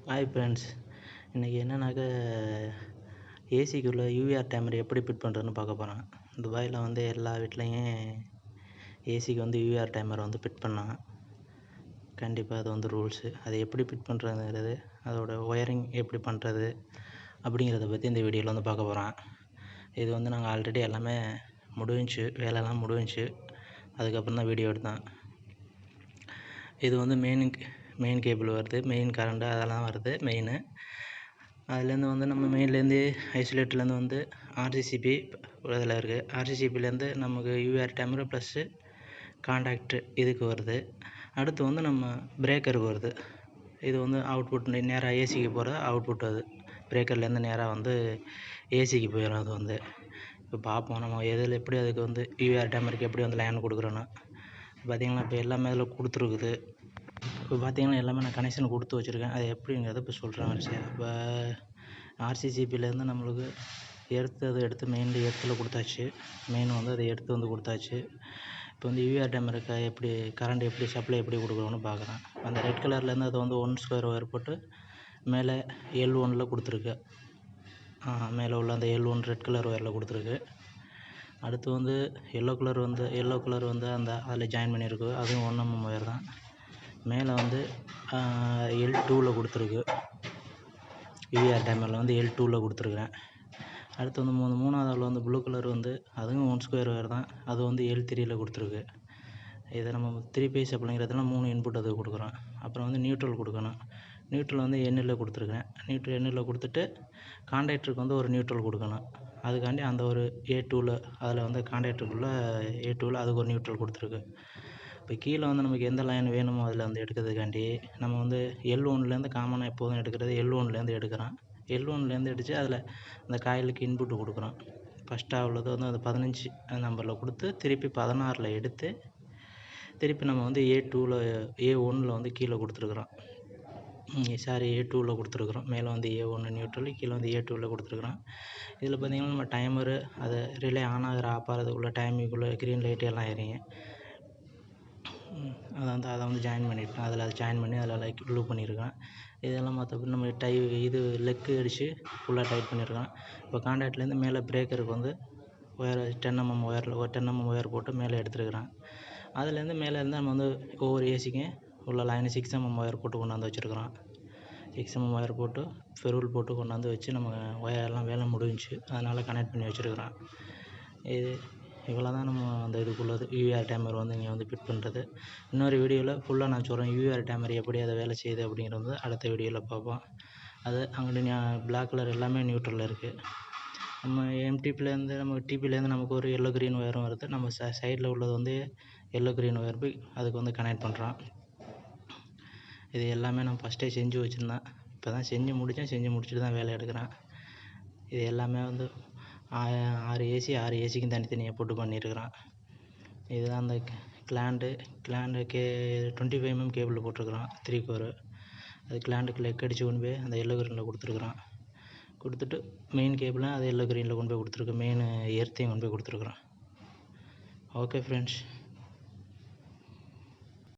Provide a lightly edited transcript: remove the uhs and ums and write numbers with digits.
Hi friends, இன்றைக்கி என்னன்னாக்க ஏசிக்குள்ளே you are timer எப்படி ஃபிட் பண்ணுறதுன்னு பார்க்க போகிறேன். துபாயில் வந்து எல்லா வீட்லேயும் ஏசிக்கு வந்து யூஆர் டைமர் வந்து ஃபிட் பண்ணாங்க. கண்டிப்பாக அது வந்து ரூல்ஸு. அதை எப்படி ஃபிட் பண்ணுறதுங்கிறது, அதோட ஒயரிங் எப்படி பண்ணுறது அப்படிங்கிறத பற்றி இந்த வீடியோவில் வந்து பார்க்க போகிறேன். இது வந்து நாங்கள் ஆல்ரெடி எல்லாமே வேலையெல்லாம் முடிஞ்சிச்சு. அதுக்கப்புறம் தான் வீடியோ எடுத்தேன். இது வந்து மெயின் கேபிள் வருது, மெயின் கரண்ட்டு அதெல்லாம் வருது மெயினு. அதுலேருந்து வந்து நம்ம மெயின்லேருந்து ஐசோலேட்டர்லேருந்து வந்து ஆர்சிசிபி இதில் இருக்குது. ஆர்சிசிபிலேருந்து நமக்கு யூஆர் டைமர் ப்ளஸ்ஸு கான்டாக்டர் இதுக்கு வருது. அடுத்து வந்து நம்ம பிரேக்கருக்கு வருது. இது வந்து அவுட்புட் நேராக ஏசிக்கு போகிற அவுட்புட். அது பிரேக்கர்லேருந்து நேராக வந்து ஏசிக்கு போயிடும். அது வந்து இப்போ பார்ப்போம் நம்ம எதில் எப்படி அதுக்கு வந்து யூஆர் டைமருக்கு எப்படி வந்து லைன் கொடுக்குறோன்னு. பார்த்திங்கன்னா இப்போ எல்லாமே அதில் கொடுத்துருக்குது. இப்போ பார்த்திங்கன்னா எல்லாமே நான் கனெக்ஷன் கொடுத்து வச்சுருக்கேன். அது எப்படிங்கிறத இப்போ சொல்கிறேன் வரிசையாக. இப்போ ஆர்சிசிபிலேருந்து நம்மளுக்கு எடுத்து மெயினில் எர்த்தில் கொடுத்தாச்சு. மெயின் வந்து அதை எடுத்து வந்து கொடுத்தாச்சு. இப்போ வந்து யூஆர் டைமருக்கு எப்படி கரண்ட் எப்படி சப்ளை எப்படி கொடுக்குறோன்னு பார்க்குறேன். அந்த ரெட் கலர்லேருந்து அதை வந்து 1 ஸ்கொயர் ஒயர் போட்டு மேலே L1 கொடுத்துருக்கு. மேலே உள்ள அந்த L1 ரெட் கலர் ஒயரில் கொடுத்துருக்கு. அடுத்து வந்து எல்லோ கலர் வந்து அந்த அதில் ஜாயின் பண்ணியிருக்கு. அதுவும் 1 mm ஒயர் தான். மேலே வந்து L2 கொடுத்துருக்கு. யூஆர் டைமரில் வந்து L2 கொடுத்துருக்குறேன். அடுத்து வந்து மூணாவது அளவில் வந்து ப்ளூ கலர் வந்து அதுவும் 1 ஸ்கொயர் ஒயர் தான். அது வந்து L3 கொடுத்துருக்கு. இதை நம்ம 3 பேஸ் அப்படிங்கிறதுலாம் 3 இன்புட் அது கொடுக்குறோம். அப்புறம் வந்து நியூட்ரல் கொடுக்கணும். நியூட்ரல் வந்து Nல் கொடுத்துருக்கேன். Nல் கொடுத்துட்டு கான்டாக்டருக்கு வந்து ஒரு நியூட்ரல் கொடுக்கணும். அதுக்காண்டி அந்த ஒரு A2 அதில் வந்து கான்டாக்டருக்குள்ளே A2 அதுக்கு ஒரு நியூட்ரல் கொடுத்துருக்கு. இப்போ கீழே வந்து நமக்கு எந்த லைன் வேணுமோ அதில் வந்து எடுக்கிறதுக்காண்டி நம்ம வந்து L1லேருந்து காமனாக எப்போதும் எடுக்கிறது L1லேருந்து எடுக்கிறோம். L1லேருந்து எடுத்து அதில் அந்த காயிலுக்கு இன்புட்டு கொடுக்குறோம். ஃபஸ்ட்டாக உள்ளது வந்து அந்த 15 நம்பரில் கொடுத்து திருப்பி 16ல் எடுத்து திருப்பி நம்ம வந்து A1 வந்து கீழே கொடுத்துருக்குறோம். A2 கொடுத்துருக்குறோம். மேலே வந்து A1 நியூட்ரல், கீழே வந்து A2 கொடுத்துருக்குறோம். இதில் பார்த்திங்கன்னா நம்ம டைமரு அதை ரிலே ஆன் ஆகிற ஆஃப் ஆகிறதுக்குள்ளே டைமிங்குள்ளே க்ரீன் லைட்டு எல்லாம் எரியும். அதை வந்து ஜாயின் பண்ணியிருக்கேன். அதை ஜாயின் பண்ணி அதில் க்ளூ பண்ணியிருக்கேன். இதெல்லாம் மற்றபடி நம்ம லெக்கு அடித்து ஃபுல்லாக டைட் பண்ணியிருக்கேன். இப்போ கான்டாக்ட்லேருந்து மேலே பிரேக்கருக்கு வந்து ஒயர் 10 mm ஒரு 10 mm ஒயர் போட்டு மேலே எடுத்துருக்குறேன். அதுலேருந்து மேலேருந்து நம்ம வந்து ஒவ்வொரு ஏசிக்கும் உள்ள லைன் 6 mm ஒயர் போட்டு கொண்டாந்து வச்சுருக்குறோம். 6 mm ஒயர் போட்டு ஃபெரூல் போட்டு கொண்டாந்து வச்சு நம்ம ஒயரெல்லாம் வேலை முடிஞ்சிச்சு. அதனால் கனெக்ட் பண்ணி வச்சுருக்குறோம். இவ்வளோ தான் நம்ம அந்த இதுக்குள்ளது யூஆர் டைமர் வந்து இங்கே வந்து ஃபிட் பண்ணுறது. இன்னொரு வீடியோவில் ஃபுல்லாக நான் சொல்கிறேன் யூஆர் டைமர் எப்படி அதை வேலை செய்யுது அப்படிங்கிறது அடுத்த வீடியோவில் பார்ப்போம். அது அங்கிட்டு பிளாக் கலர் எல்லாமே நியூட்ரலில் இருக்குது. நம்ம எம்டிபிலேருந்து டிபிலேருந்து நமக்கு ஒரு எல்லோ க்ரீன் ஒயரும் வருது. நம்ம சைடில் உள்ளது வந்து எல்லோ க்ரீன் ஒயர் போய் அதுக்கு வந்து கனெக்ட் பண்ணுறோம். இது எல்லாமே நான் ஃபஸ்ட்டே செஞ்சு வச்சுருந்தேன். இப்போ தான் செஞ்சு முடிச்சுட்டு தான் வேலை எடுக்கிறேன். இது எல்லாமே வந்து 6 ஏசிக்கும் தனித்தனியாக போட்டு பண்ணியிருக்கிறான். இதுதான் அந்த கிளாண்டு 25 mm கேபிள் போட்டிருக்கிறான் 3 கோரு. அது கிளாண்டுக்கு லெக் அடித்து கொண்டு போய் அந்த எல்லோ க்ரீனில் கொடுத்துருக்குறான். கொடுத்துட்டு மெயின் கேபிளும் அது எல்லோ க்ரீனில் கொண்டு போய் கொடுத்துருக்கு. மெயின் எர்த்தையும் கொண்டு போய் கொடுத்துருக்குறான். Okay friends.